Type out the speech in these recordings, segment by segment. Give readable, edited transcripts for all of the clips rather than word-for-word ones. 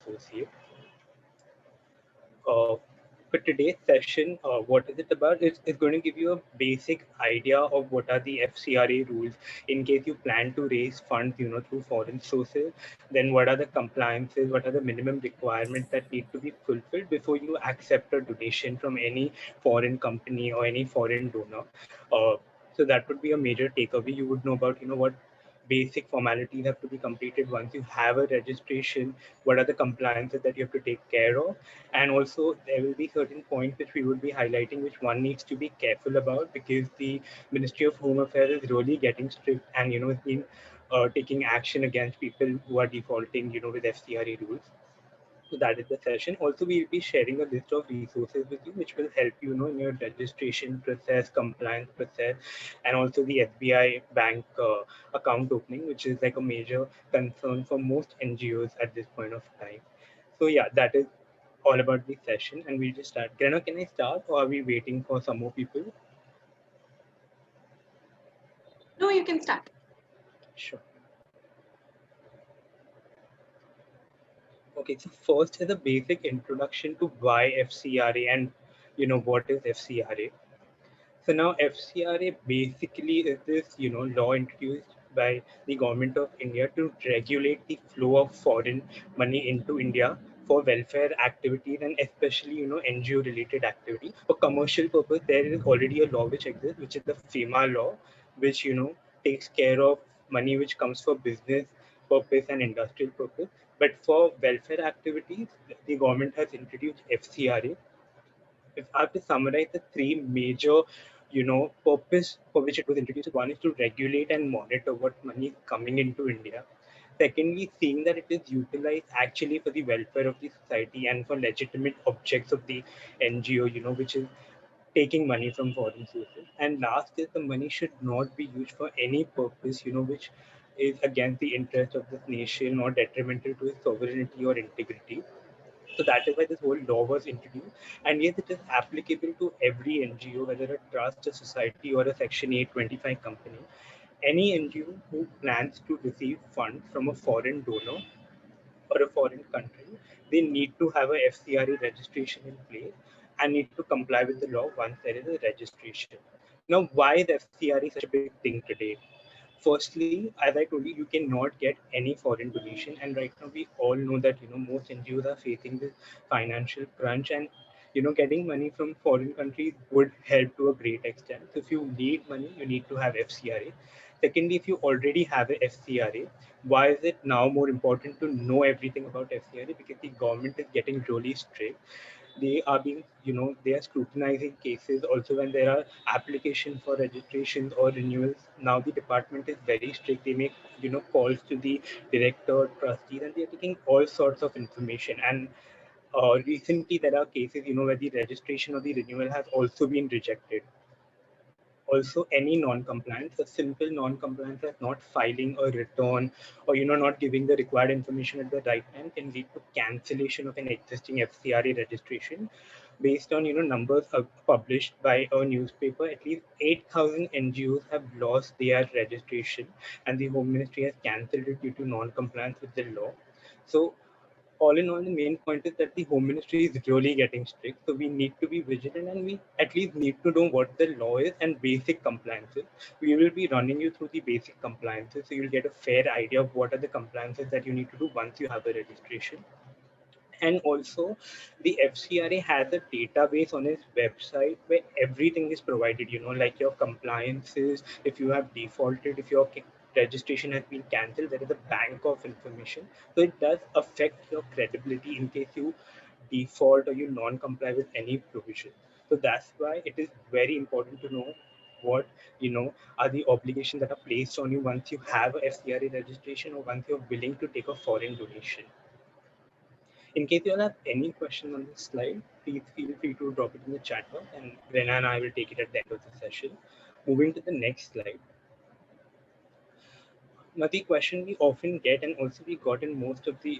associate. For today's session, what is it about? It's going to give you a basic idea of what are the FCRA rules in case you plan to raise funds, through foreign sources. Then what are the compliances? What are the minimum requirements that need to be fulfilled before you accept a donation from any foreign company or any foreign donor? So that would be a major takeaway. You would know about, what basic formalities have to be completed once you have a registration, what are the compliances that you have to take care of, and also there will be certain points which we would be highlighting which one needs to be careful about, because the Ministry of Home Affairs is really getting strict and has been taking action against people who are defaulting with FCRA rules. So that is the session. Also, we'll be sharing a list of resources with you, which will help you, in your registration process, compliance process, and also the SBI bank account opening, which is like a major concern for most NGOs at this point of time. So yeah, that is all about the session, and we'll just start. Greno, can I start, or are we waiting for some more people? No, you can start. Sure. Okay, so first is a basic introduction to why FCRA and what is FCRA. So now FCRA basically is this law introduced by the government of India to regulate the flow of foreign money into India for welfare activities, and especially NGO related activity. For commercial purpose, there is already a law which exists, which is the FEMA law, which takes care of money which comes for business purpose and industrial purpose. But for welfare activities, the government has introduced FCRA. If I have to summarize the three major, purpose for which it was introduced, one is to regulate and monitor what money is coming into India. Secondly, seeing that it is utilized actually for the welfare of the society and for legitimate objects of the NGO, which is taking money from foreign sources. And last is the money should not be used for any purpose, which is against the interest of this nation or detrimental to its sovereignty or integrity. So that is why this whole law was introduced. And yes, it is applicable to every NGO, whether a trust, a society, or a Section 825 company. Any NGO who plans to receive funds from a foreign donor or a foreign country, they need to have a FCRA registration in place and need to comply with the law once there is a registration. Now, why is FCRA such a big thing today? Firstly, as I told you, you cannot get any foreign donation, and right now we all know that most NGOs are facing this financial crunch, and getting money from foreign countries would help to a great extent. So if you need money, you need to have FCRA. Secondly, if you already have a FCRA, why is it now more important to know everything about FCRA? Because the government is getting really strict. They are being, they are scrutinizing cases also when there are applications for registrations or renewals. Now the department is very strict. They make, calls to the director, trustees, and they're taking all sorts of information. And recently there are cases, where the registration or the renewal has also been rejected. Also, any non-compliance, a simple non-compliance as not filing a return or not giving the required information at the right time can lead to cancellation of an existing FCRA registration. Based on numbers published by a newspaper, at least 8,000 NGOs have lost their registration, and the Home Ministry has cancelled it due to non-compliance with the law. So all in all, the main point is that the Home Ministry is really getting strict. So we need to be vigilant, and we at least need to know what the law is and basic compliances. We will be running you through the basic compliances, so you'll get a fair idea of what are the compliances that you need to do once you have a registration. And also, the FCRA has a database on its website where everything is provided, like your compliances, if you have defaulted, if your registration has been cancelled, there is a bank of information. So it does affect your credibility in case you default or you non-comply with any provision. So that's why it is very important to know what are the obligations that are placed on you once you have a FCRA registration or once you're willing to take a foreign donation. In case you all have any question on this slide, please feel free to drop it in the chat box, and Rena and I will take it at the end of the session. Moving to the next slide. Now, the question we often get, and also we got in most of the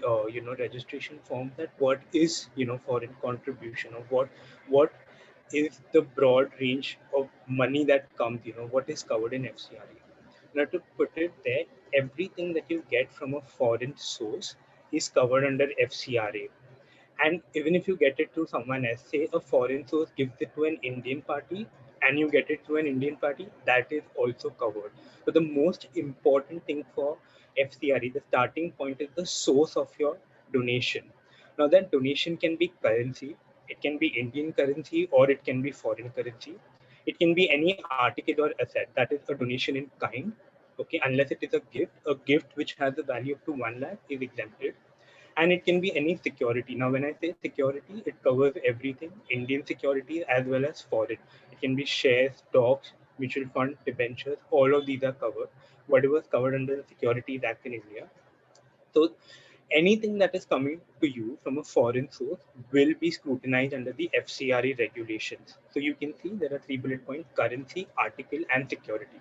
registration forms, that what is foreign contribution, or what is the broad range of money that comes, what is covered in FCRA. Now, to put it there, everything that you get from a foreign source is covered under FCRA. And even if you get it to someone else, say a foreign source gives it to an Indian party and you get it to an Indian party, that is also covered. So the most important thing for FCRE, the starting point is the source of your donation. Now that donation can be currency, it can be Indian currency or it can be foreign currency. It can be any article or asset that is a donation in kind. Okay, unless it is a gift which has a value up to 1 lakh is exempted, and it can be any security. Now, when I say security, it covers everything, Indian security as well as foreign. It can be shares, stocks, mutual fund, debentures, all of these are covered. Whatever is covered under the Securities Act in India. So anything that is coming to you from a foreign source will be scrutinized under the FCRA regulations. So you can see there are 3 bullet points: currency, article, and security.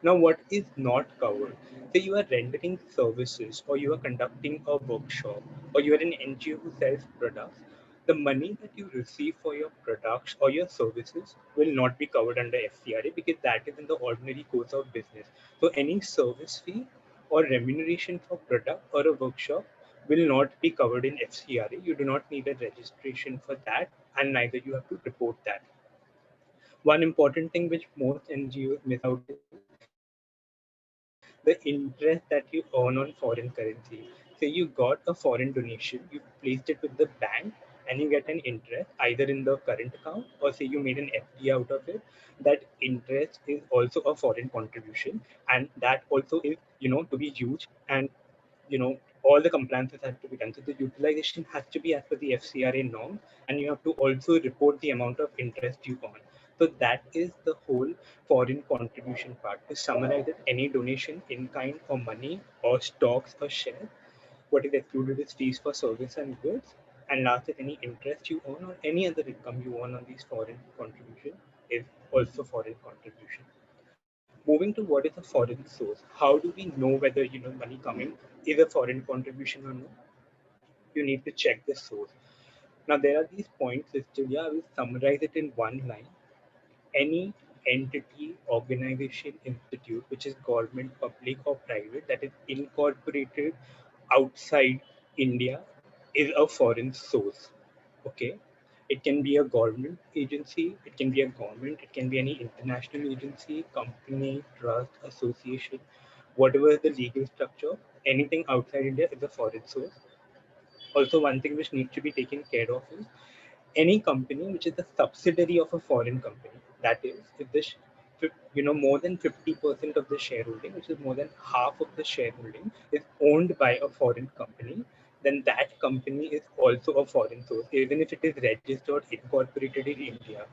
Now, what is not covered? Say you are rendering services, or you are conducting a workshop, or you are an NGO who sells products. The money that you receive for your products or your services will not be covered under FCRA because that is in the ordinary course of business. So, any service fee or remuneration for product or a workshop will not be covered in FCRA. You do not need a registration for that, and neither you have to report that. One important thing which most NGOs miss out is the interest that you earn on foreign currency. Say you got a foreign donation, you placed it with the bank, and you get an interest either in the current account or say you made an FD out of it. That interest is also a foreign contribution, and that also is, to be used, and all the compliances have to be done. So the utilization has to be as per the FCRA norm, and you have to also report the amount of interest you earn. So that is the whole foreign contribution part. To summarize it, any donation in kind or money or stocks or shares, what is excluded is fees for service and goods. And last is any interest you earn or any other income you earn on these foreign contribution is also foreign contribution. Moving to what is a foreign source, how do we know whether money coming is a foreign contribution or not? You need to check the source. Now there are these points listed here. I will summarize it in one line. Any entity, organization, institute which is government, public, or private that is incorporated outside India is a foreign source. Okay. It can be a government agency, it can be a government, it can be any international agency, company, trust, association, whatever is the legal structure, anything outside India is a foreign source. Also, one thing which needs to be taken care of is any company which is a subsidiary of a foreign company. That is, if this, more than 50% of the shareholding, which is more than half of the shareholding, is owned by a foreign company, then that company is also a foreign source, even if it is registered, incorporated in India.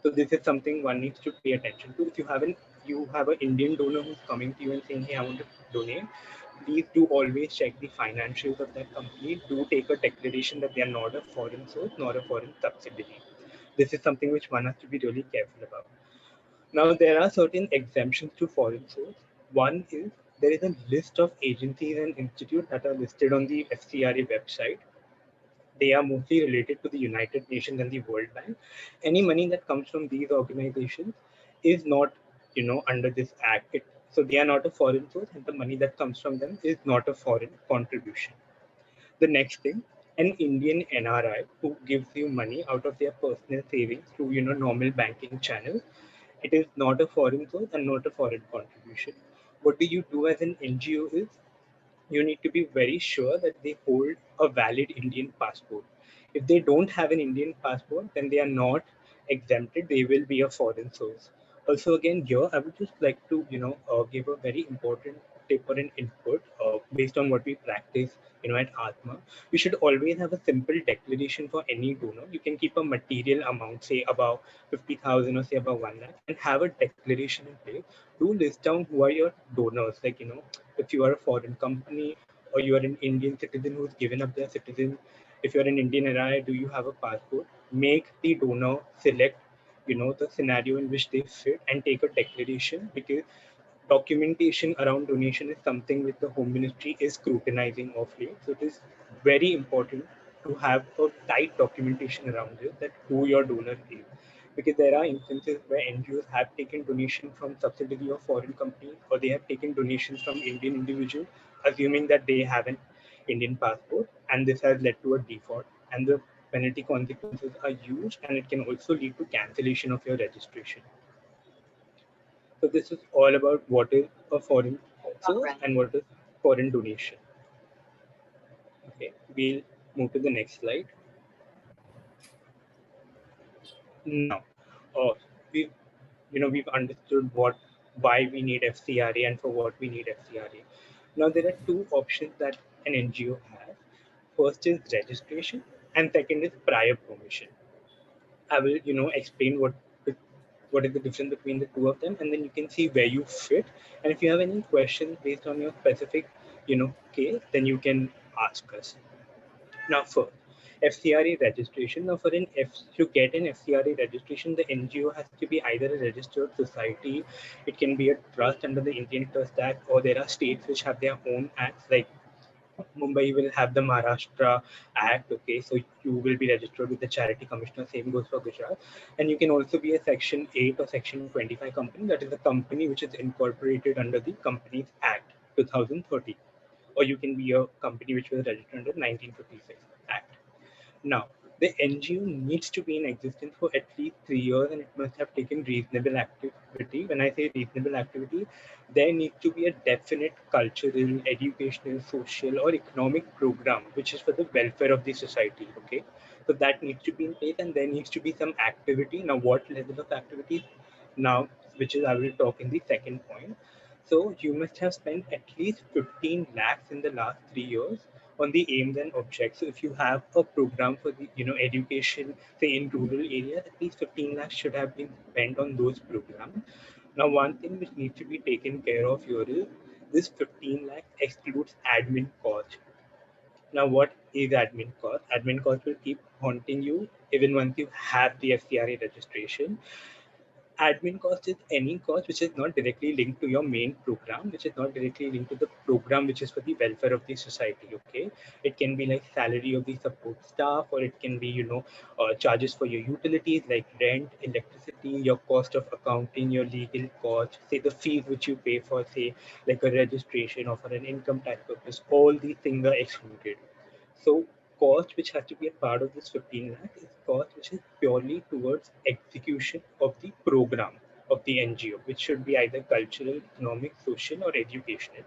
So this is something one needs to pay attention to. If you have an Indian donor who's coming to you and saying, "Hey, I want to donate," please do always check the financials of that company. Do take a declaration that they are not a foreign source nor a foreign subsidiary. This is something which one has to be really careful about. Now, there are certain exemptions to foreign source. One is there is a list of agencies and institutes that are listed on the FCRA website. They are mostly related to the United Nations and the World Bank. Any money that comes from these organizations is not, under this act. So they are not a foreign source, and the money that comes from them is not a foreign contribution. The next thing, an Indian NRI who gives you money out of their personal savings through normal banking channels, it is not a foreign source and not a foreign contribution. What do you do as an NGO is you need to be very sure that they hold a valid Indian passport. If they don't have an Indian passport, then they are not exempted. They will be a foreign source. Also, again, here I would just like to, give a very important tip or an input based on what we practice, at Atma. You should always have a simple declaration for any donor. You can keep a material amount, say about 50,000 or say about 1 lakh, and have a declaration in place. Do list down who are your donors, like, if you are a foreign company or you are an Indian citizen who's given up their citizen, if you're an Indian NRI, do you have a passport? Make the donor select, the scenario in which they fit and take a declaration, because documentation around donation is something which the Home Ministry is scrutinizing of late. So it is very important to have a tight documentation around it, that who your donor is. Because there are instances where NGOs have taken donation from subsidiary of foreign companies, or they have taken donations from Indian individuals, assuming that they haven't, Indian passport, and this has led to a default, and the penalty consequences are huge, and it can also lead to cancellation of your registration. So this is all about what is a foreign sponsor and what is foreign donation. Okay, we'll move to the next slide. Now, we've we've understood why we need FCRA and for what we need FCRA. Now there are two options that an NGO has. First is registration, and second is prior permission. I will explain what is the difference between the two of them, and then you can see where you fit. And if you have any questions based on your specific case, then you can ask us. Now, for FCRA registration, to get an FCRA registration, the NGO has to be either a registered society, it can be a trust under the Indian Trust Act, or there are states which have their own acts, like Mumbai will have the Maharashtra Act. Okay, so you will be registered with the Charity Commissioner. Same goes for Gujarat, and you can also be a Section 8 or Section 25 company. That is a company which is incorporated under the Companies Act 2030, or you can be a company which was registered under 1956 Act. Now, the NGO needs to be in existence for at least 3 years, and it must have taken reasonable activity. When I say reasonable activity, there needs to be a definite cultural, educational, social, or economic program which is for the welfare of the society. Okay, so that needs to be in place, and there needs to be some activity. Now, what level of activity? Now, which is I will talk in the second point. So you must have spent at least 15 lakhs in the last 3 years on the aims and objects. So if you have a program for the education, say in rural areas, at least 15 lakhs should have been spent on those programs. Now, one thing which needs to be taken care of here is this 15 lakhs excludes admin cost. Now, what is admin cost? Admin cost will keep haunting you even once you have the FCRA registration. Admin cost is any cost which is not directly linked to your main program, which is not directly linked to the program which is for the welfare of the society. Okay, it can be like salary of the support staff, or it can be charges for your utilities like rent, electricity, your cost of accounting, your legal cost, say the fees which you pay for, say like a registration or for an income tax purpose. All these things are excluded. So cost which has to be a part of this 15 lakh is cost which is purely towards execution of the program of the NGO, which should be either cultural, economic, social, or educational.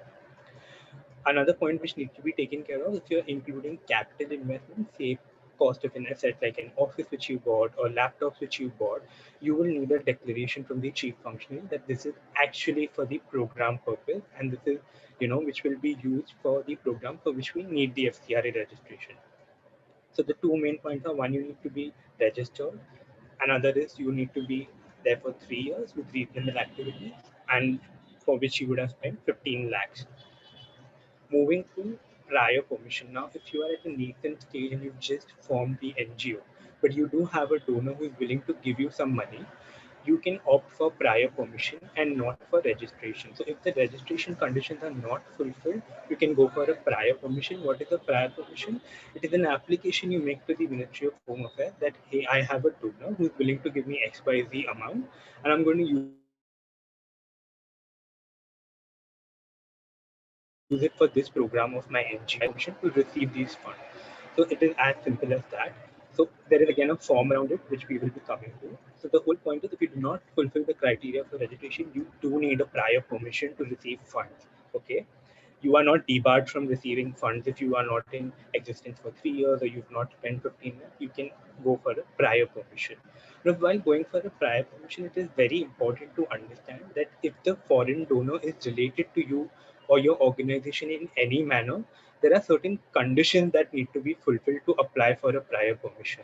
Another point which needs to be taken care of, if you're including capital investment, say cost of an asset like an office which you bought or laptops which you bought, you will need a declaration from the chief functionary that this is actually for the program purpose, and this is which will be used for the program for which we need the FCRA registration. So the two main points are, one, you need to be registered. Another is you need to be there for 3 years with reasonable activity, and for which you would have spent 15 lakhs. Moving to prior permission. Now, if you are at a nascent stage and you've just formed the NGO, but you do have a donor who is willing to give you some money, you can opt for prior permission and not for registration. So if the registration conditions are not fulfilled, you can go for a prior permission. What is a prior permission? It is an application you make to the Ministry of Home Affairs that, hey, I have a donor who is willing to give me XYZ amount, and I'm going to use it for this program of my NGO. So I need prior permission to receive these funds. So it is as simple as that. So there is again a form around it, which we will be coming to. So the whole point is, if you do not fulfill the criteria for registration, you do need a prior permission to receive funds. Okay, you are not debarred from receiving funds if you are not in existence for 3 years or you've not spent 15 lakhs. You can go for a prior permission. Now, while going for a prior permission, it is very important to understand that if the foreign donor is related to you or your organization in any manner, there are certain conditions that need to be fulfilled to apply for a prior permission.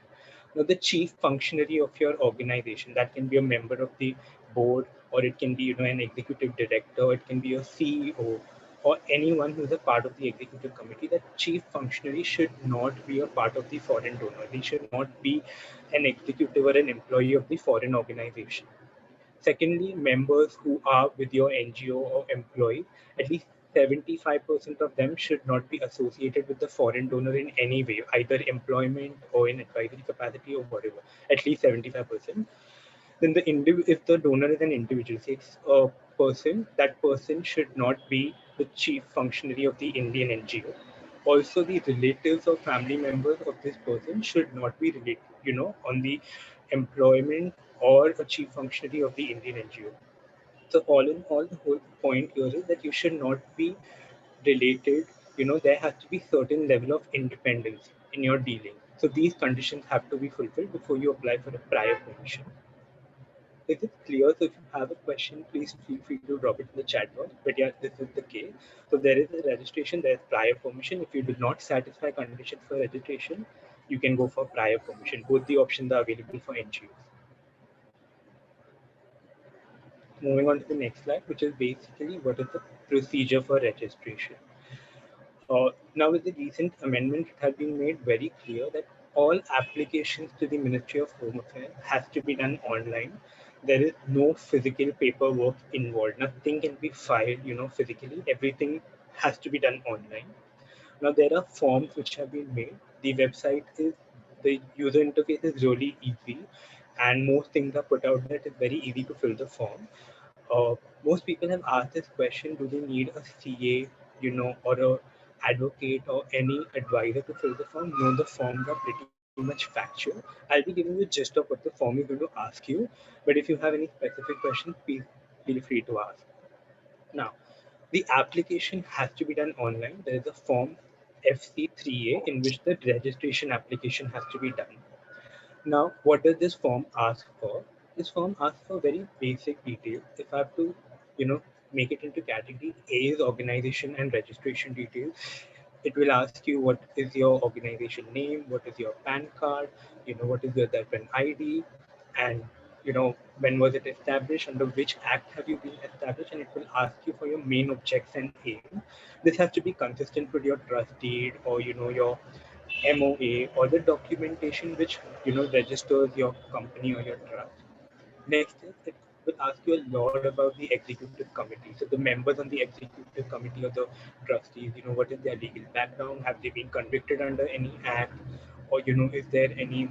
Now, the chief functionary of your organization, that can be a member of the board, or it can be an executive director, it can be a CEO, or anyone who's a part of the executive committee. That chief functionary should not be a part of the foreign donor. They should not be an executive or an employee of the foreign organization. Secondly, members who are with your NGO or employees, at least 75% of them should not be associated with the foreign donor in any way, either employment or in advisory capacity or whatever. At least 75%. Then if the donor is an individual, say it's a person, that person should not be the chief functionary of the Indian NGO. Also, the relatives or family members of this person should not be related, on the employment or a chief functionary of the Indian NGO. So all in all, the whole point here is that you should not be related. There has to be certain level of independence in your dealing. So these conditions have to be fulfilled before you apply for a prior permission. Is it clear? So if you have a question, please feel free to drop it in the chat box. But yes, this is the case. So there is a registration, there is prior permission. If you do not satisfy conditions for registration, you can go for prior permission. Both the options are available for NGOs. Moving on to the next slide, which is basically what is the procedure for registration. Now, with the recent amendment, it has been made very clear that all applications to the Ministry of Home Affairs has to be done online. There is no physical paperwork involved. Nothing can be filed, physically. Everything has to be done online. Now, there are forms which have been made. The user interface is really easy, and most things are put out there. It is very easy to fill the form. Most people have asked this question: do they need a CA, or a advocate or any advisor to fill the form? No, the forms are pretty much factual. I'll be giving you a gist of what the form is going to ask you, but if you have any specific questions, please feel free to ask. Now, the application has to be done online. There is a form FC3A in which the registration application has to be done. Now, what does this form ask for? This form asks for very basic details. If I have to, you know, make it into category, A is organization and registration details. It will ask you what is your organization name, what is your PAN card, what is your Darpan ID, and when was it established, under which act have you been established, and it will ask you for your main objects and aim. This has to be consistent with your trust deed or your MOA or the documentation which registers your company or your trust. Next is it will ask you a lot about the executive committee. So the members on the executive committee or the trustees, what is their legal background? Have they been convicted under any act? Or is there any,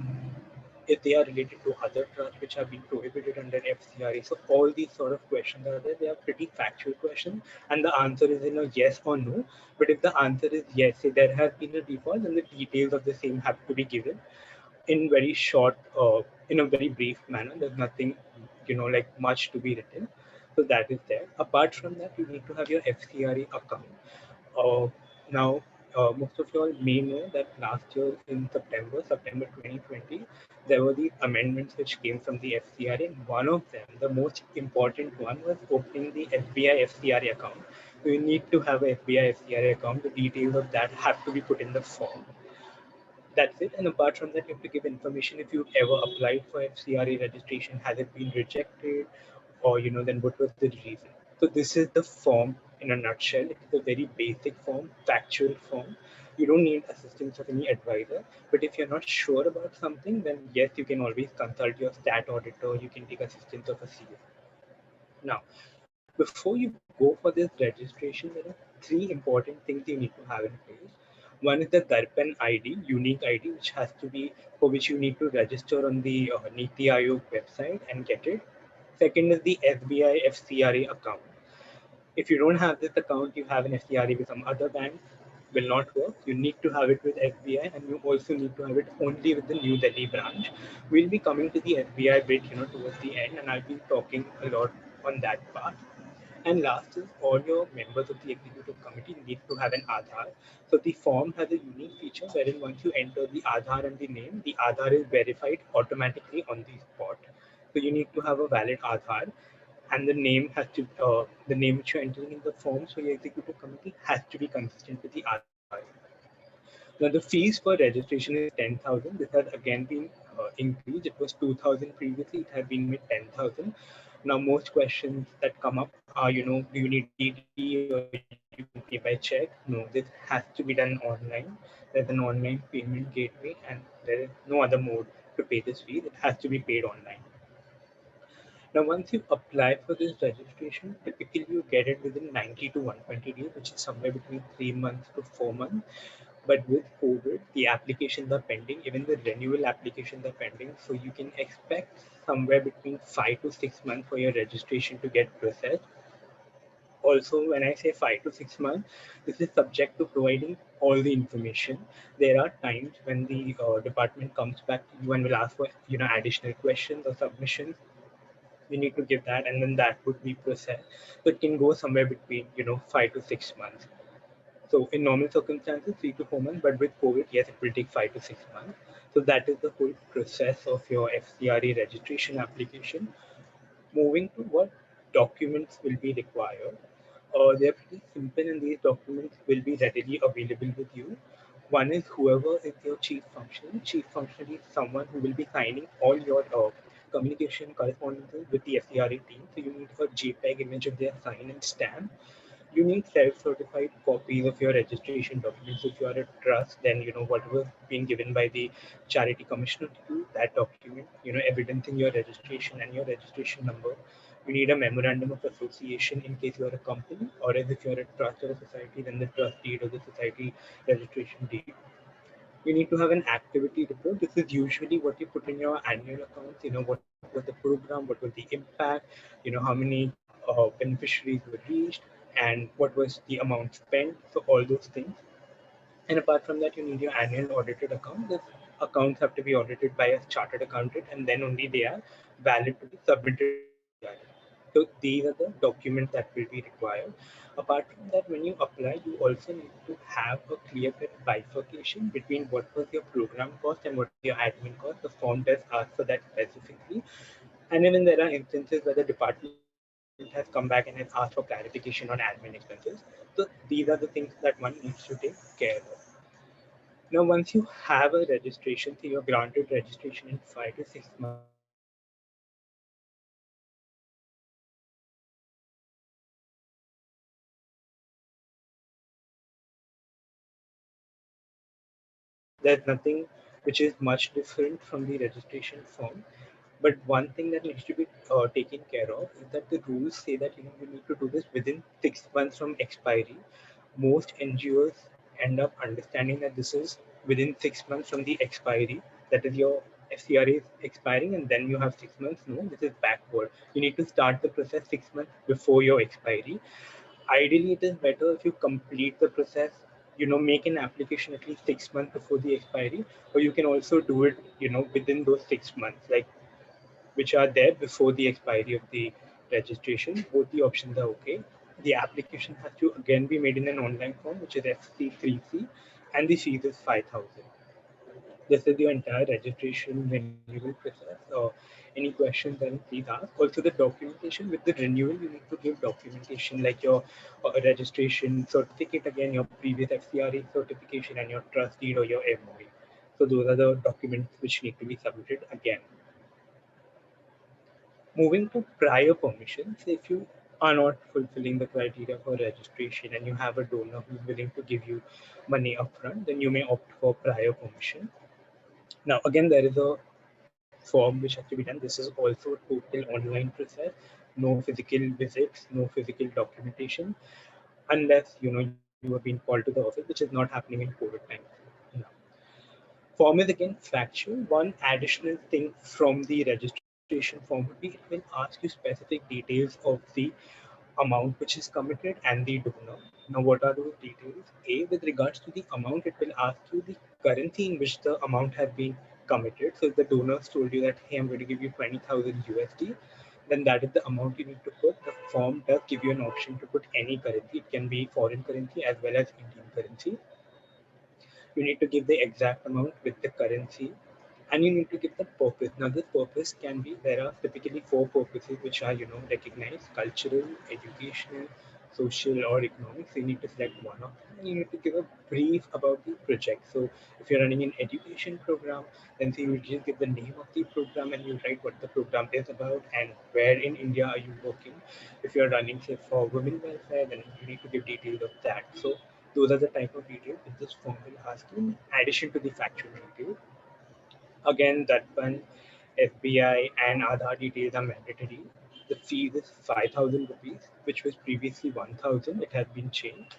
if they are related to other trusts which have been prohibited under FCRA. So all these sort of questions are there. They are pretty factual questions, and the answer is in a yes or no. But if the answer is yes, say there has been a default, then the details of the same have to be given in very short, in a very brief manner. There's nothing, like much to be written. So that is there. Apart from that, you need to have your FCRA account. Uh, now, most of you all may know that last year in September 2020, there were these amendments which came from the FCRA. And one of them, the most important one, was opening the FBI FCRA account. So you need to have a FBI FCRA account. The details of that have to be put in the form. That's it. And apart from that, you have to give information if you've ever applied for FCRA registration, has it been rejected, or then what was the reason. So this is the form in a nutshell. It is a very basic form, factual form. You don't need assistance of any advisor. But if you're not sure about something, then yes, you can always consult your stat auditor. You can take assistance of a CA. Now, before you go for this registration, there are three important things you need to have in place. One is the Darpan ID, unique ID, which has to be, for which you need to register on the Niti Aayog website and get it. Second is the SBI FCRA account. If you don't have this account, you have an FCRA with some other bank, will not work. You need to have it with SBI, and you also need to have it only with the New Delhi branch. We'll be coming to the SBI bit, towards the end, and I'll be talking a lot on that part. And last is all your members of the executive committee need to have an Aadhaar. So the form has a unique feature wherein once you enter the Aadhaar and the name, the Aadhaar is verified automatically on the spot. So you need to have a valid Aadhaar, and the name which you're entering in the forms for your executive committee has to be consistent with the Aadhaar. Now the fees for registration is 10,000. This has again been increased. It was 2,000 previously. It has been made 10,000. Now most questions that come up are, do you need DD or you can pay by check? No, this has to be done online. There's an online payment gateway, and there is no other mode to pay this fee. It has to be paid online. Now, once you apply for this registration, typically you get it within 90 to 120 days, which is somewhere between 3 months to 4 months. But with COVID, the applications are pending, even the renewal applications are pending. So you can expect somewhere between 5 to 6 months for your registration to get processed. Also, when I say 5 to 6 months, this is subject to providing all the information. There are times when the department comes back to you and will ask for additional questions or submissions. You need to give that, and then that would be processed. So it can go somewhere between 5 to 6 months. So in normal circumstances, 3 to 4 months, but with COVID, yes, it will take 5 to 6 months. So that is the whole process of your FCRA registration application. Moving to what documents will be required. They're pretty simple, and these documents will be readily available with you. One is whoever is your chief functionary. Chief functionary is someone who will be signing all your communication correspondences with the FCRA team. So you need a JPEG image of their sign and stamp. You need self-certified copies of your registration documents. If you are a trust, then what was being given by the charity commissioner to you, that document, evidencing your registration and your registration number. You need a memorandum of association in case you are a company, or as if you are a trust or a society, then the trust deed or the society registration deed. You need to have an activity report. This is usually what you put in your annual accounts. What was the program, what was the impact, how many beneficiaries were reached, and what was the amount spent. So all those things. And apart from that, you need your annual audited account. These accounts have to be audited by a chartered accountant, and then only they are valid to be submitted to the FCRA. So these are the documents that will be required. Apart from that, when you apply, you also need to have a clear-cut bifurcation between what was your program cost and what was your admin cost. The form does ask for that specifically. And even there are instances where the department has come back and has asked for clarification on admin expenses. So these are the things that one needs to take care of. Now, once you have a registration, so you're granted registration in 5 to 6 months, there's nothing which is much different from the registration form. But one thing that needs to be kept in mind is that there's nothing which is much different from the registration form. But one thing that needs to be taken care of is that the rules say that you need to do this within 6 months from expiry. Most NGOs end up understanding that this is within 6 months from the expiry. That is your FCRA is expiring, and then you have 6 months. No, this is backward. You need to start the process 6 months before your expiry. Ideally, it is better if you complete the process, make an application at least 6 months before the expiry, or you can also do it, within those 6 months, like which are there before the expiry of the registration. Both the options are okay. The application has to again be made in an online form, which is FC3C, and the fees is 5,000. This is your entire registration renewal process. Any questions, then please ask. Also, the documentation with the renewal, you need to give documentation like your registration certificate, again, your previous FCRA certification, and your trust deed or your MOA. So, those are the documents which need to be submitted again. Moving to prior permissions, if you are not fulfilling the criteria for registration and you have a donor who's willing to give you money upfront, then you may opt for prior permission. Now, again, there is a form which has to be done. This is also a total online process. No physical visits, no physical documentation, unless you have been called to the office, which is not happening in COVID times. Now, form is again factual. One additional thing from the registration form would be it will ask you specific details of the amount which is committed and the donor. Now, what are those details? A, with regards to the amount, it will ask you the currency in which the amount has been committed. So, if the donors told you that, hey, I'm going to give you 20,000 USD, then that is the amount you need to put. The form does give you an option to put any currency. It can be foreign currency as well as Indian currency. You need to give the exact amount with the currency, and you need to give the purpose. Now, this purpose can be, there are typically four purposes which are recognized: cultural, educational, social, or economic. So you need to select one of them, and you need to give a brief about the project. So if you're running an education program, then so you just give the name of the program and you write what the program is about and where in India are you working. If you're running, say, for women welfare, then you need to give details of that. So those are the type of details that this form will ask you in addition to the factual details. Again, that one, FBI and Aadhaar details are mandatory. The fee is 5,000 rupees, which was previously 1,000. It has been changed.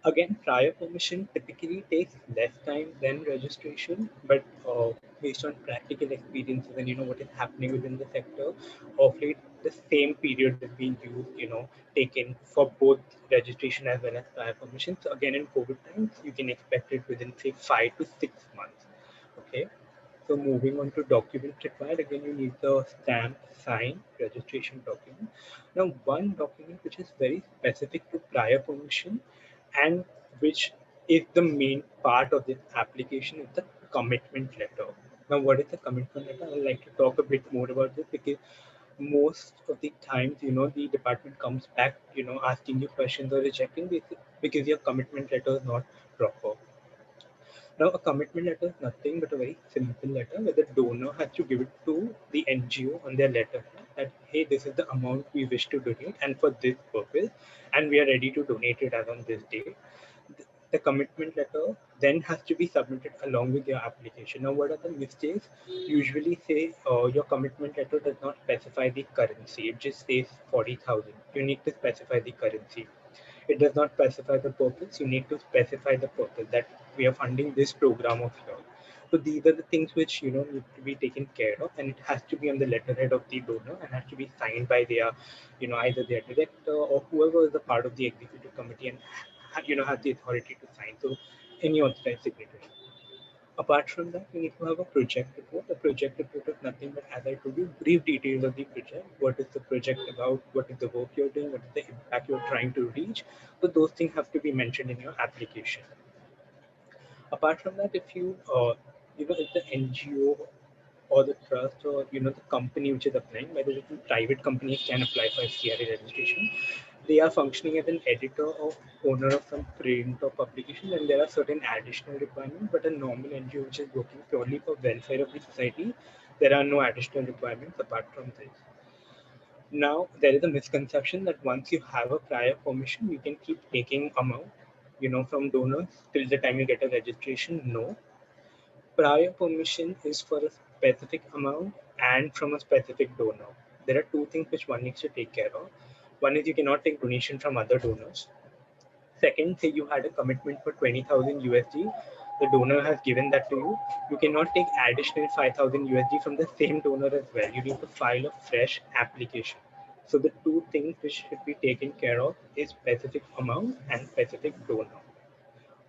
Again, prior permission typically takes less time than registration, but based on practical experiences and what is happening within the sector, of late the same period is being used, taken for both registration as well as prior permission. So again, in COVID times, you can expect it within say 5 to 6 months. Okay. So moving on to documents required, again you need the stamp, sign, registration document. Now one document which is very specific to prior permission and which is the main part of this application is the commitment letter. Now what is the commitment letter? I would like to talk a bit more about this because most of the times, the department comes back, asking you questions or rejecting because your commitment letter is not proper. Now, a commitment letter is nothing but a very simple letter where the donor has to give it to the NGO on their letterhead that, hey, this is the amount we wish to donate and for this purpose, and we are ready to donate it as on this date. The commitment letter then has to be submitted along with your application. Now, what are the mistakes? Usually say your commitment letter does not specify the currency. It just says 40,000. You need to specify the currency. It does not specify the purpose. You need to specify the purpose that we are funding this program of yours. So these are the things which need to be taken care of, and it has to be on the letterhead of the donor and has to be signed by their, either their director or whoever is a part of the executive committee and has the authority to sign. So any authorized signatory. Apart from that, you need to have a project report. A project report is nothing but, as I told you, brief details of the project. What is the project about? What is the work you're doing? What is the impact you're trying to reach? So those things have to be mentioned in your application. Apart from that, if if the NGO or the trust or the company which is applying, whether different private companies can apply for FCRA registration, they are functioning as an editor or owner of some print or publication, and there are certain additional requirements. But a normal NGO which is working purely for welfare of the society, there are no additional requirements apart from this. Now, there is a misconception that once you have a prior permission, you can keep taking amount, from donors till the time you get a registration. No, prior permission is for a specific amount and from a specific donor. There are two things which one needs to take care of. One is you cannot take donation from other donors. Second, say you had a commitment for 20,000 USD, the donor has given that to you. You cannot take additional 5,000 USD from the same donor as well. You need to file a fresh application. So the two things which should be taken care of is specific amount and specific donor.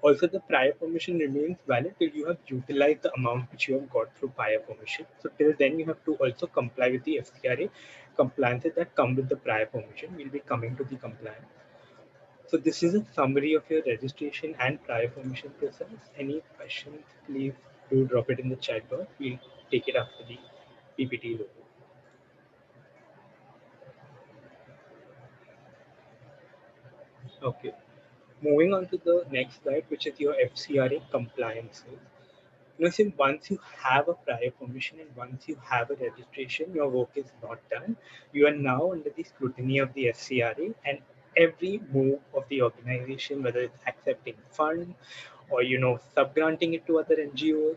Also, the prior permission remains valid till you have utilized the amount which you have got through prior permission. So till then, you have to also comply with the FCRA compliances that come with the prior permission. We'll be coming to the compliance. So this is a summary of your registration and prior permission process. Any questions, please do drop it in the chat box. We'll take it after the PPT logo. Okay. Moving on to the next slide, which is your FCRA compliances. See, once you have a prior permission and once you have a registration, your work is not done. You are now under the scrutiny of the FCRA, and every move of the organization, whether it's accepting funds or subgranting it to other NGOs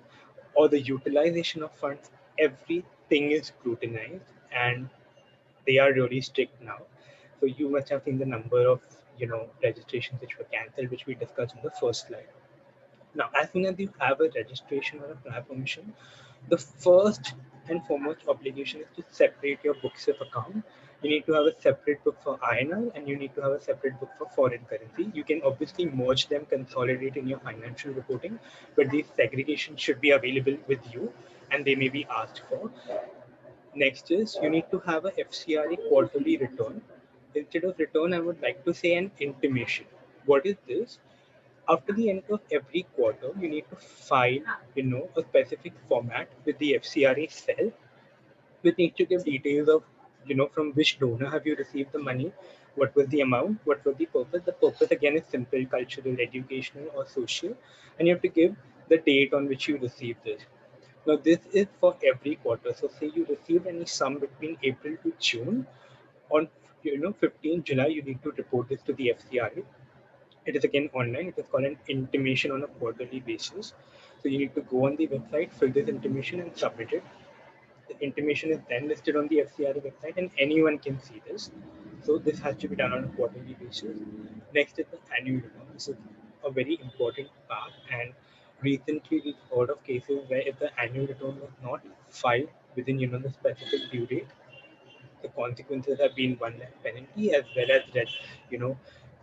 or the utilization of funds, everything is scrutinized, and they are really strict now. So you must have seen the number of registrations which were cancelled, which we discussed in the first slide. Now, as soon as you have a registration or a prior permission, the first and foremost obligation is to separate your books of account. You need to have a separate book for INR and you need to have a separate book for foreign currency. You can obviously merge them, consolidate in your financial reporting, but these segregations should be available with you and they may be asked for. Next is you need to have a FCRA quarterly return. Instead of return, I would like to say an intimation. What is this? After the end of every quarter, you need to file, a specific format with the FCRA cell, which needs to give details of, from which donor have you received the money, what was the amount, what was the purpose. The purpose again is simple, cultural, educational, or social, and you have to give the date on which you received this. Now, this is for every quarter. So, say you received any sum between April to June, on 15 July, you need to report this to the FCRA. It is again online. It is called an intimation on a quarterly basis. So you need to go on the website, fill this intimation, and submit it. The intimation is then listed on the FCRA website, and anyone can see this. So this has to be done on a quarterly basis. Next is the annual return. This is a very important part, and recently we've heard of cases where if the annual return was not filed within the specific due date, The consequences have been 1 lakh penalty as well as you know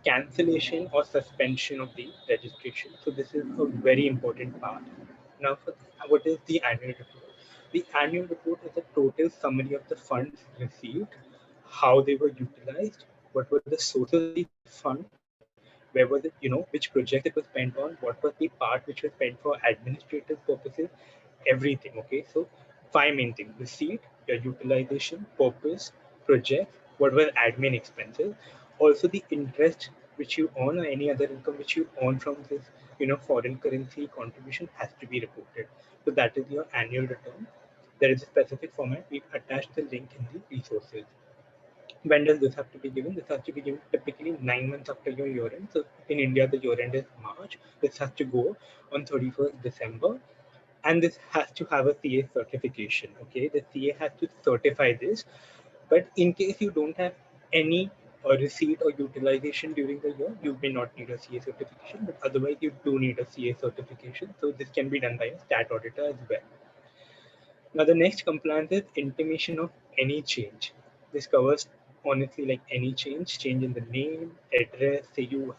cancellation or suspension of the registration. So this is a very important part. Now, what is the annual report? The annual report is a total summary of the funds received, how they were utilized, what were the sources of the fund, where was it, which project it was spent on, what was the part which was spent for administrative purposes, everything. Okay, so five main things: receipt, your utilization, purpose, project, what were admin expenses, also the interest which you earn or any other income which you earn from this, foreign currency contribution has to be reported. So that is your annual return. There is a specific format. We've attached the link in the resources. When does this have to be given? This has to be given typically 9 months after your year end. So in India, the year end is March. This has to go on 31st December. And this has to have a CA certification. Okay, the CA has to certify this. But in case you don't have any receipt or utilization during the year, you may not need a CA certification. But otherwise, you do need a CA certification. So this can be done by a stat auditor as well. Now, the next compliance is intimation of any change. This covers honestly like any change in the name, address, say you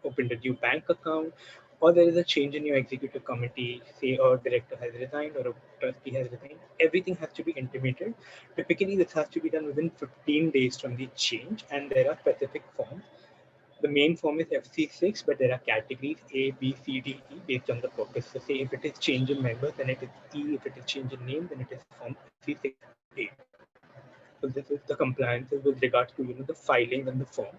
opened a new bank account, or there is a change in your executive committee, say a director has resigned or a trustee has resigned. Everything has to be intimated. Typically, this has to be done within 15 days from the change, and there are specific forms. The main form is FC6, but there are categories A, B, C, D, E based on the purpose. So say if it is change in members, then it is E. If it is change in name, then it is form FC6A. So this is the compliances with regards to the filing and the form.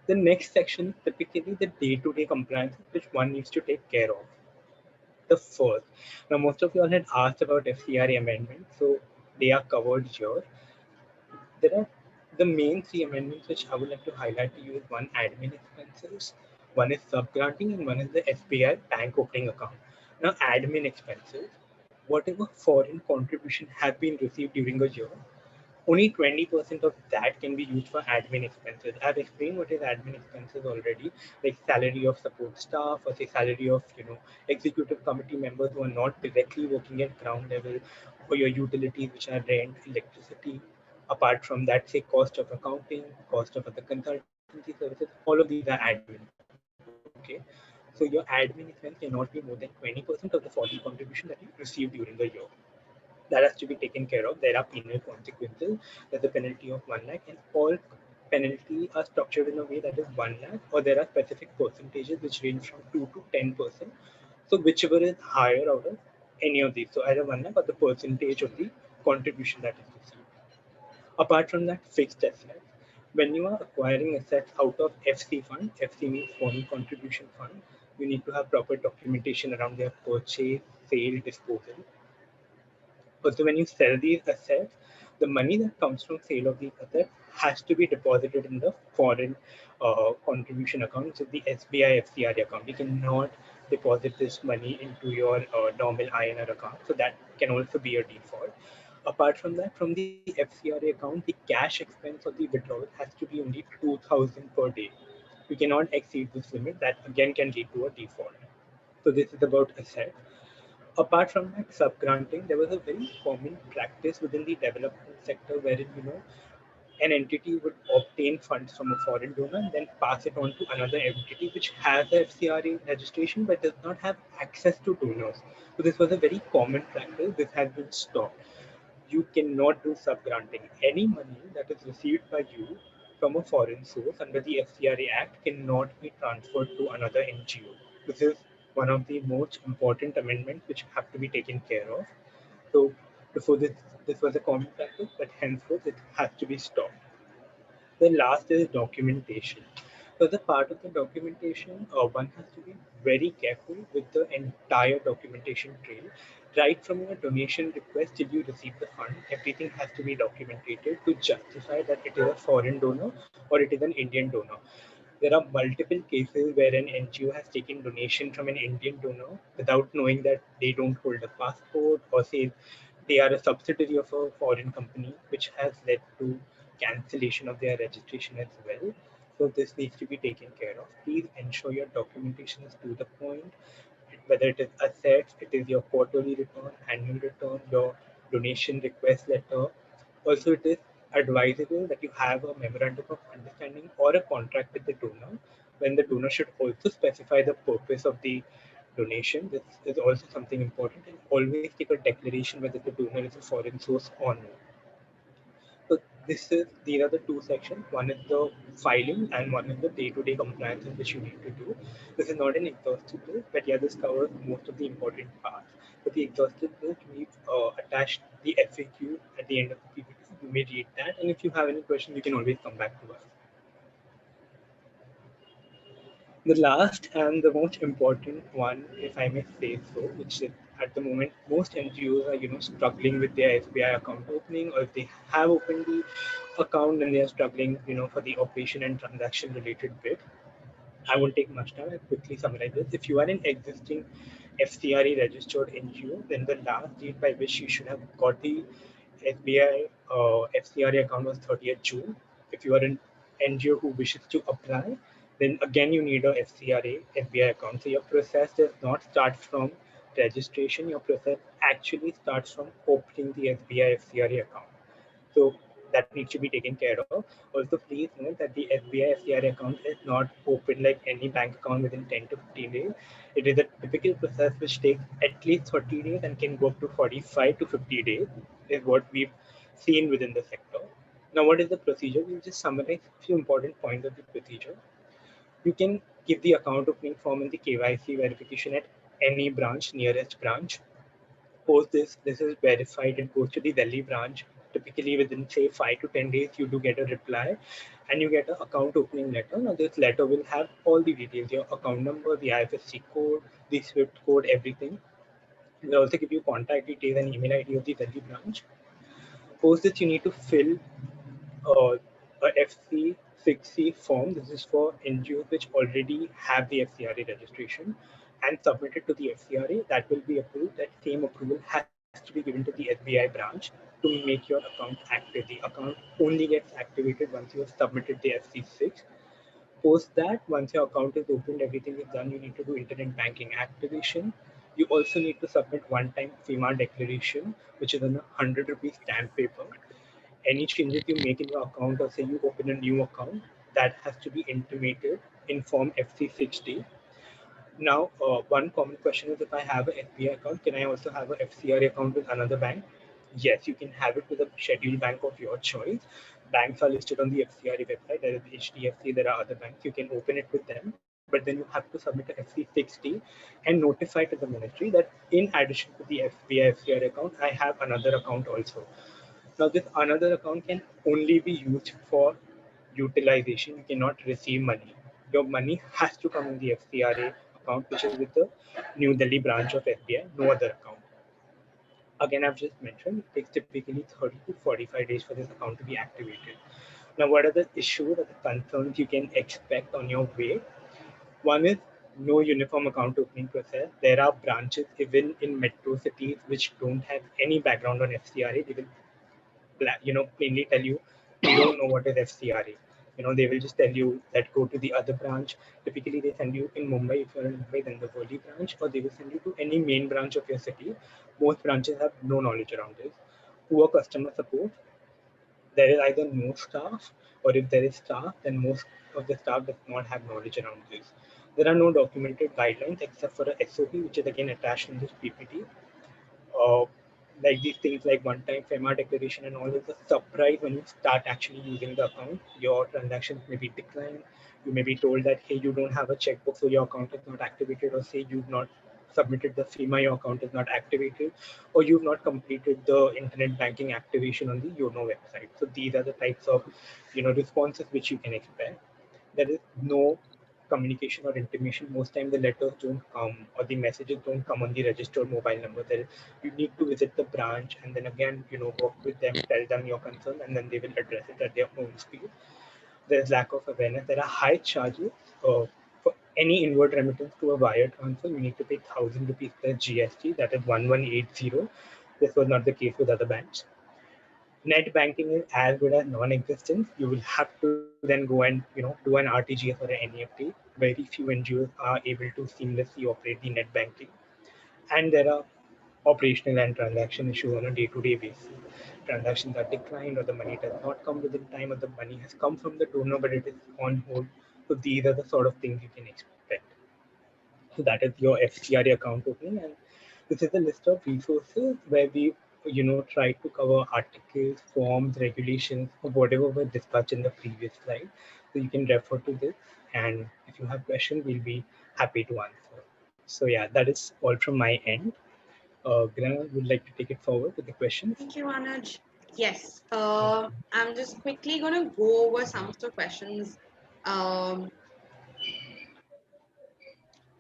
The next section is typically the day-to-day compliances which one needs to take care of. The first. Now most of you all had asked about FCRA amendments, so they are covered here. There are the main three amendments which I would like to highlight to you is one admin expenses, one is sub-granting, and one is the SBI bank opening account. Now, admin expenses, whatever foreign contribution have been received during a year, only 20% of that can be used for admin expenses. I've explained what is admin expenses already, like salary of support staff or say salary of executive committee members who are not directly working at ground level, or your utilities which are rent, electricity. Apart from that, say cost of accounting, cost of other consultancy services, all of these are admin. Okay, so your admin expense cannot be more than 20% of the foreign contribution that you received during the year. That has to be taken care of. There are penal consequences. There's a penalty of 1 lakh, and all penalties are structured in a way that is 1 lakh, or there are specific percentages which range from 2 to 10%. So whichever is higher out of any of these. So either 1 lakh or the percentage of the contribution that is received. Apart from that, fixed assets. When you are acquiring assets out of FC fund, FC means foreign contribution fund, you need to have proper documentation around their purchase, sale, disposal. Also, when you sell these assets, the money that comes from sale of these assets has to be deposited in the foreign contribution account, which is the SBI FCRA account. You cannot deposit this money into your normal INR account, so that can also be a default. Apart from that, from the FCRA account, the cash expense of the withdrawal has to be only 2,000 per day. You cannot exceed this limit. That again can lead to a default. So this is about assets. Apart from that, sub-granting, there was a very common practice within the development sector wherein, an entity would obtain funds from a foreign donor and then pass it on to another entity which has a FCRA registration but does not have access to donors. So this was a very common practice. This has been stopped. You cannot do sub-granting. Any money that is received by you from a foreign source under the FCRA Act cannot be transferred to another NGO. This is one of the most important amendments which have to be taken care of. So before this was a common practice, but henceforth it has to be stopped. The last is documentation. So the part of the documentation, one has to be very careful with the entire documentation trail. Right from your donation request till you receive the fund, everything has to be documented to justify that it is a foreign donor or it is an Indian donor. There are multiple cases where an NGO has taken donation from an Indian donor without knowing that they don't hold a passport, or say they are a subsidiary of a foreign company, which has led to cancellation of their registration as well. So this needs to be taken care of. Please ensure your documentation is to the point, whether it is assets, it is your quarterly return, annual return, your donation request letter. Also, it is advisable that you have a memorandum of understanding or a contract with the donor, when the donor should also specify the purpose of the donation. This is also something important, and always take a declaration whether the donor is a foreign source or not. So these are the two sections. One is the filing and one is the day-to-day compliances which you need to do. This is not an exhaustive list, but yeah, this covers most of the important parts. For the exhaustive list, we've attached the FAQ at the end of the PPT. You may read that, and if you have any questions, you can always come back to us. The last and the most important one, if I may say so, which is at the moment most NGOs are struggling with their SBI account opening, or if they have opened the account and they are struggling for the operation and transaction related bit. I won't take much time. I'll quickly summarize this. If you are an existing FCRA registered NGO, then the last date by which you should have got the SBI FCRA account was 30th June. If you are an NGO who wishes to apply, then again you need a FCRA SBI account. So your process does not start from registration. Your process actually starts from opening the SBI FCRA account. So that needs to be taken care of. Also, please note that the SBI FCRA account is not open like any bank account within 10 to 15 days. It is a typical process which takes at least 30 days and can go up to 45 to 50 days, is what we've seen within the sector. Now, what is the procedure? We'll just summarize a few important points of the procedure. You can give the account opening form and the KYC verification at any branch, nearest branch. Post this is verified and goes to the Delhi branch. Typically within say 5 to 10 days, you do get a reply, and you get an account opening letter. Now this letter will have all the details: your account number, the IFSC code, the SWIFT code, everything. It will also give you contact details and email ID of the Delhi branch. Post this, you need to fill uh, a FC6C form. This is for NGOs which already have the FCRA registration, and submit it to the FCRA. That will be approved. That same approval has to be given to the SBI branch to make your account active. The account only gets activated once you have submitted the FC6. Post that, once your account is opened, everything is done, you need to do internet banking activation. You also need to submit one-time FEMA declaration, which is on a 100 rupees stamp paper. Any changes you make in your account, or say you open a new account, that has to be intimated in Form FC60. Now, one common question is, if I have an SBI account, can I also have a FCRA account with another bank? Yes, you can have it with a scheduled bank of your choice. Banks are listed on the FCRA website. There is HDFC, there are other banks. You can open it with them, but then you have to submit a FC60 and notify to the ministry that in addition to the SBI FCRA account, I have another account also. Now, this another account can only be used for utilization. You cannot receive money. Your money has to come in the FCRA account, which is with the New Delhi branch of SBI, no other account. Again, I've just mentioned it takes typically 30 to 45 days for this account to be activated. Now, what are the issues or the concerns you can expect on your way? One is no uniform account opening process. There are branches even in metro cities which don't have any background on FCRA. They will plainly tell you we don't know what is FCRA. They will just tell you that go to the other branch. Typically, they send you in Mumbai. If you're in Mumbai, then the Worli branch, or they will send you to any main branch of your city. Most branches have no knowledge around this. Poor customer support. There is either no staff, or if there is staff, then most of the staff does not have knowledge around this. There are no documented guidelines except for a SOP, which is again attached in this PPT. uh, like these things like one-time FEMA declaration and all is a surprise when you start actually using the account. Your transactions may be declined. You may be told that, hey, you don't have a checkbook, so your account is not activated, or say you've not submitted the FEMA, your account is not activated, or you've not completed the internet banking activation on the YONO website. So these are the types of responses which you can expect. There is no communication or intimation. Most time the letters don't come or the messages don't come on the registered mobile number. There, you need to visit the branch and then again, work with them, tell them your concern, and then they will address it at their own speed. There's lack of awareness. There are high charges for any inward remittance to a wire transfer. You need to pay 1,000 rupees plus GST. That is 1180. This was not the case with other banks. Net banking is as good as non-existent. You will have to then go and do an RTGS or an NEFT. Very few NGOs are able to seamlessly operate the net banking, and there are operational and transaction issues on a day-to-day basis. transactions are declined or the money does not come within time or the money has come from the donor but it is on hold. So these are the sort of things you can expect. So that is your FCRA account opening, and this is a list of resources where we, try to cover articles, forms, regulations, or whatever were discussed in the previous slide. So you can refer to this, and if you have questions, we'll be happy to answer. So yeah, that is all from my end. Grana would like to take it forward with the questions. Thank you, Anuj. Yes, I'm just quickly going to go over some of the questions. Um,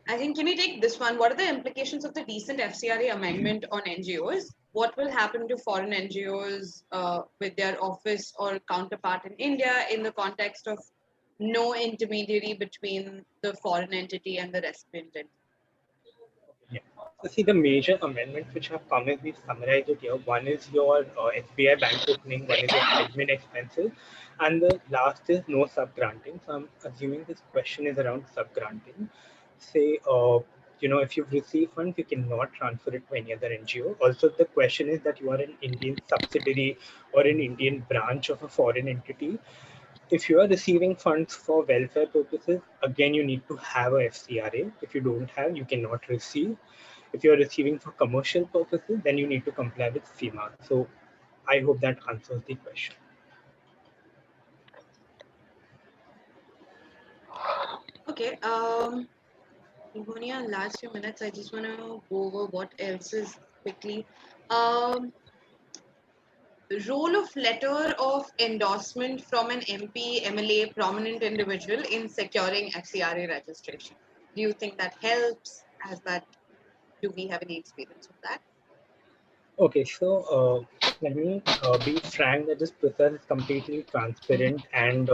I think, can you take this one? What are the implications of the recent FCRA amendment on NGOs? What will happen to foreign NGOs with their office or counterpart in India in the context of no intermediary between the foreign entity and the recipient entity? Yeah. So see the major amendments which have come as we summarize it here. One is your SBI bank opening, one is your admin expenses, and the last is no sub-granting. So I'm assuming this question is around sub-granting. Say, if you've received funds, you cannot transfer it to any other NGO. Also, the question is that you are an Indian subsidiary or an Indian branch of a foreign entity. If you are receiving funds for welfare purposes, again, you need to have a FCRA. If you don't have, you cannot receive. If you are receiving for commercial purposes, then you need to comply with CMA. So I hope that answers the question. Okay. Ivonia, last few minutes, I just want to go over what else is quickly. Um, Role of letter of endorsement from an MP, MLA, prominent individual in securing FCRA registration. Do you think that helps? Do we have any experience with that? Okay, so let me be frank that this process is completely transparent and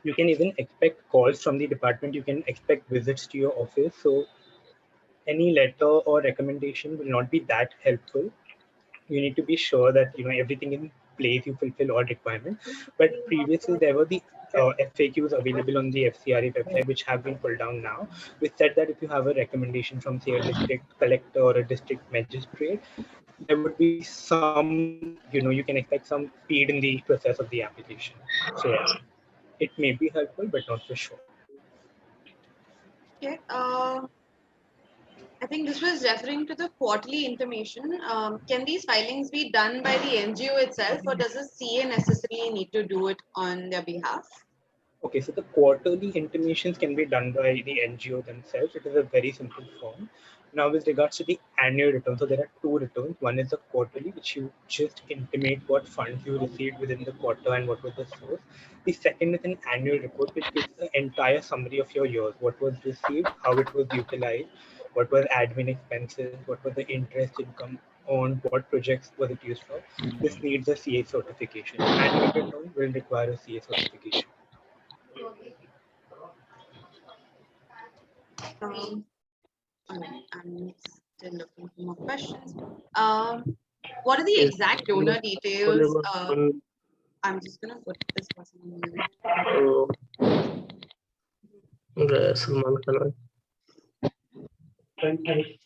you can even expect calls from the department. You can expect visits to your office. So any letter or recommendation will not be that helpful. You need to be sure that everything in place, you fulfill all requirements. But previously there were the FAQs available on the FCRA website which have been pulled down now, which said that if you have a recommendation from say a district collector or a district magistrate, there would be some, you can expect some speed in the process of the application. So yeah, it may be helpful but not for sure. Okay. I think this was referring to the quarterly intimation. Can these filings be done by the NGO itself, or does the CA necessarily need to do it on their behalf? Okay, so the quarterly intimations can be done by the NGO themselves. It is a very simple form. Now, with regards to the annual return, so there are two returns. One is the quarterly, which you just intimate what funds you received within the quarter and what was the source. The second is an annual report, which gives the entire summary of your years, what was received, how it was utilized, what was admin expenses, what was the interest income on, what projects was it used for. This needs a CA certification. Annual return will require a CA certification. Um, I'm still looking for more questions. Um, what are the Yes, exact donor details? available on I'm just gonna put this person on mute. Salman Khan. Okay.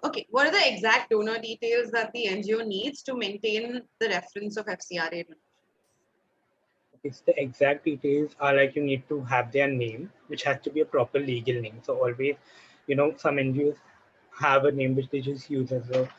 Okay. What are the exact donor details that the NGO needs to maintain the reference of FCRA? It's the exact details are like you need to have their name, which has to be a proper legal name. So always, some NGOs have a name which they just use as a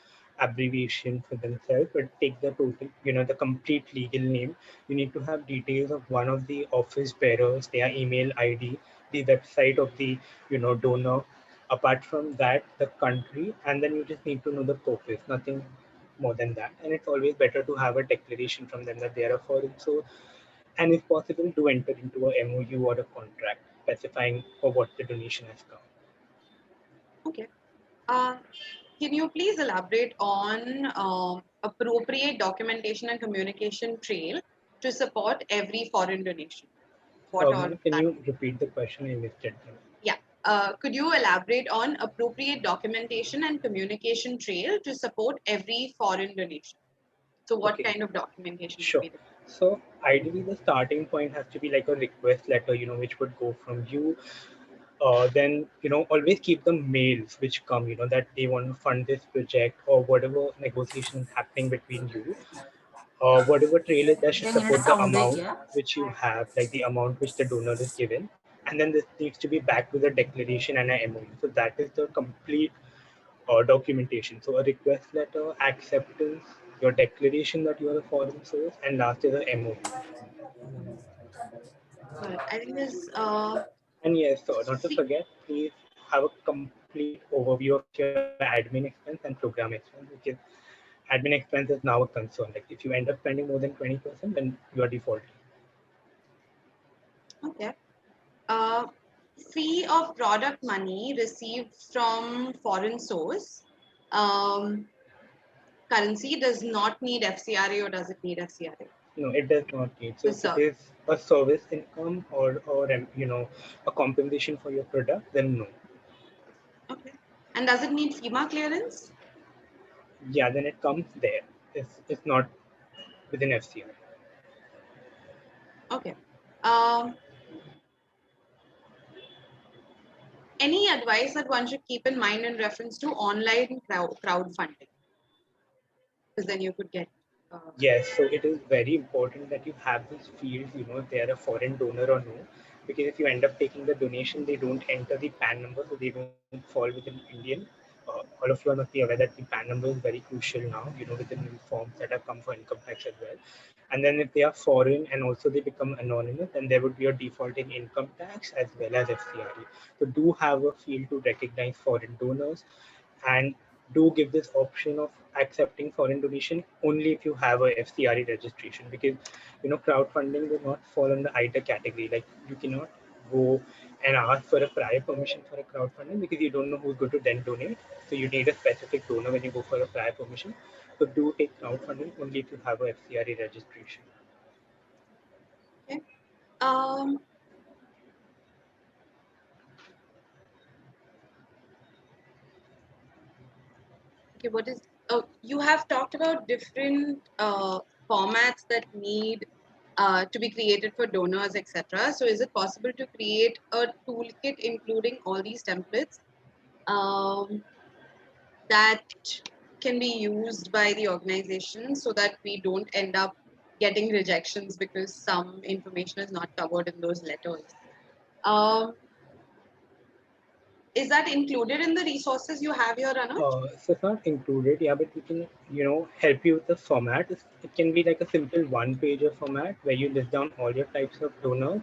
abbreviation for themselves, but take the total, the complete legal name. You need to have details of one of the office bearers, their email ID, the website of the, donor. Apart from that, the country, and then you just need to know the purpose, nothing more than that. And it's always better to have a declaration from them that they are a foreign source and if possible to enter into a MOU or a contract specifying for what the donation has come. Okay. Uh, can you please elaborate on appropriate documentation and communication trail to support every foreign donation? What all Can that? you repeat the question? I missed it. Yeah. Could you elaborate on appropriate documentation and communication trail to support every foreign donation? So, what Okay, kind of documentation would sure. be there? So ideally, the starting point has to be like a request letter, which would go from you. Then always keep the mails which come, that they want to fund this project or whatever negotiation is happening between you. Whatever trail is, that should support the amount which you have, like the amount which the donor is given, and then this needs to be backed with a declaration and a MOU. So that is the complete documentation. So a request letter, acceptance, your declaration that you are a foreign source, and last is a MOU. Got it. I think there's And yes, so not to see. forget, please have a complete overview of your admin expense and program expense, because admin expense is now a concern. Like if you end up spending more than 20%, then you are defaulting. Okay. Uh, Fee of product money received from foreign source. Um, Currency does not need FCRA, or does it need FCRA No, it does not need. So to if it serve? is a service income or a compensation for your product, then no. Okay. And does it need FEMA clearance? Yeah, then it comes there. It's not within FCR. Okay. Um, any advice that one should keep in mind in reference to online crowdfunding? Because then you could get. Yes, so it is very important that you have this field, if they are a foreign donor or no, because if you end up taking the donation, they don't enter the PAN number, so they don't fall within Indian. All of you must be aware that the PAN number is very crucial now, with the new forms that have come for income tax as well. And then if they are foreign and also they become anonymous, then there would be a default in income tax as well as FCRA. So do have a field to recognize foreign donors, and do give this option of accepting foreign donation only if you have a FCRA registration, because crowdfunding will not fall under either category. Like you cannot go and ask for a prior permission for a crowdfunding because you don't know who's going to then donate. So you need a specific donor when you go for a prior permission. So do take crowdfunding only if you have a FCRA registration. Okay. Um, okay. What is? Oh, you have talked about different formats that need to be created for donors, etc. So, is it possible to create a toolkit including all these templates that can be used by the organization so that we don't end up getting rejections because some information is not covered in those letters? Um, is that included in the resources you have here, Anuj? So it's not included, yeah, but we can, help you with the format. It can be like a simple one-pager format where you list down all your types of donors.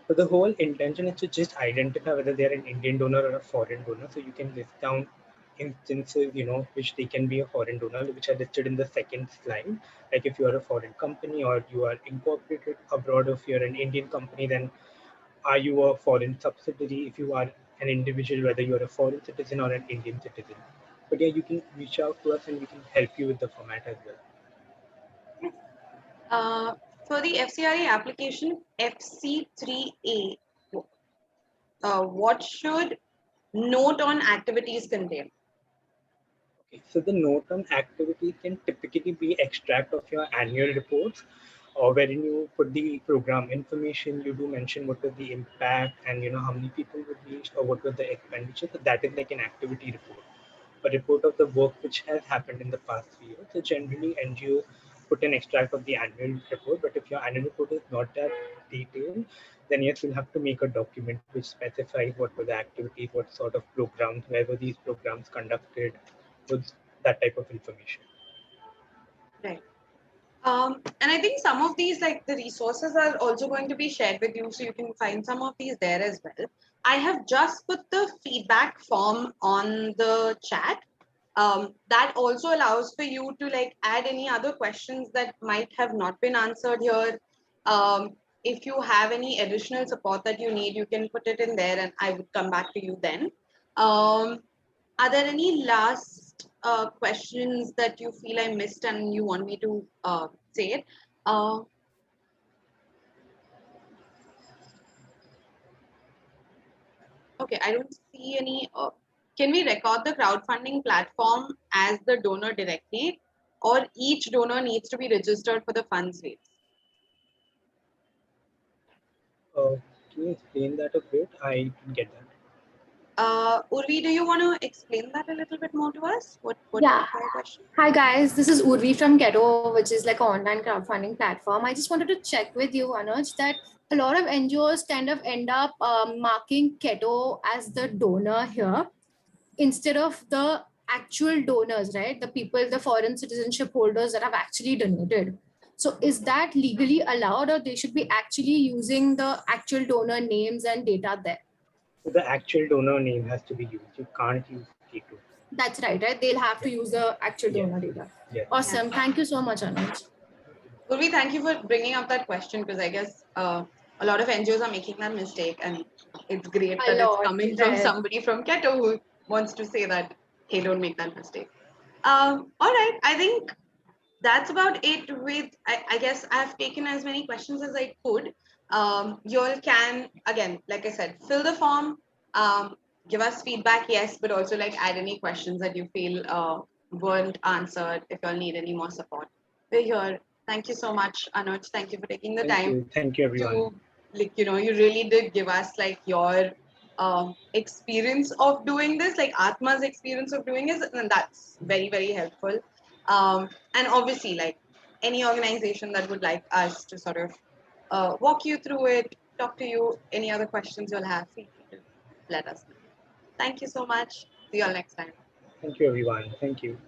So the whole intention is to just identify whether they're an Indian donor or a foreign donor. So you can list down instances, which they can be a foreign donor, which are listed in the second slide. Like if you are a foreign company or you are incorporated abroad, if you're an Indian company, then are you a foreign subsidiary? If you are an individual, whether you are a foreign citizen or an Indian citizen. But yeah, you can reach out to us and we can help you with the format as well. Uh, for the FCRA application FC3A, what should note on activities contain? Okay, so the note on activity can typically be extract of your annual reports, or wherein you put the program information. You do mention what was the impact and how many people were reached or what was the expenditure. So that is like an activity report, a report of the work which has happened in the past 3 years. So generally, NGOs put an extract of the annual report, but if your annual report is not that detailed, then yes, you'll have to make a document which specifies what were the activities, what sort of programs, where were these programs conducted, with that type of information. Right. And I think some of these, like the resources, are also going to be shared with you, so you can find some of these there as well. I have just put the feedback form on the chat. That also allows for you to like add any other questions that might have not been answered here. If you have any additional support that you need, you can put it in there, and I would come back to you then. Um, are there any last questions that you feel I missed and you want me to say it? Uh, okay, I don't see any. Can we record the crowdfunding platform as the donor directly, or each donor needs to be registered for the funds raised? Can you explain that a bit? I didn't get that. Urvi, do you want to explain that a little bit more to us? What Yeah. was my question? Hi guys, this is Urvi from Keto, which is like an online crowdfunding platform. I just wanted to check with you, Anuj, that a lot of NGOs kind of end up marking Keto as the donor here instead of the actual donors, right? The people, the foreign citizenship holders that have actually donated. So is that legally allowed, or they should be actually using the actual donor names and data there? So the actual donor name has to be used. You can't use K2. That's right, right? They'll have to use the actual Yes. donor data. Yes. Awesome. Thank you so much, Anuj. Urvi, thank you for bringing up that question, because I guess a lot of NGOs are making that mistake, and it's great A that it's lot, coming from right. somebody from Keto who wants to say that, hey, don't make that mistake. All right, I think that's about it. I guess I've taken as many questions as I could. You all can, again, like I said, fill the form, give us feedback, yes, but also like add any questions that you feel weren't answered. If you all need any more support, we're here. Thank you so much, Anuj. Thank you for taking the Thank time you. Thank you, everyone. to, like, you really did give us like your experience of doing this, like Atma's experience of doing it, and that's very, very helpful. And obviously, like any organization that would like us to sort of walk you through it, talk to you, any other questions you'll have, feel free to let us know. Thank you so much. See you all next time. Thank you, everyone. Thank you.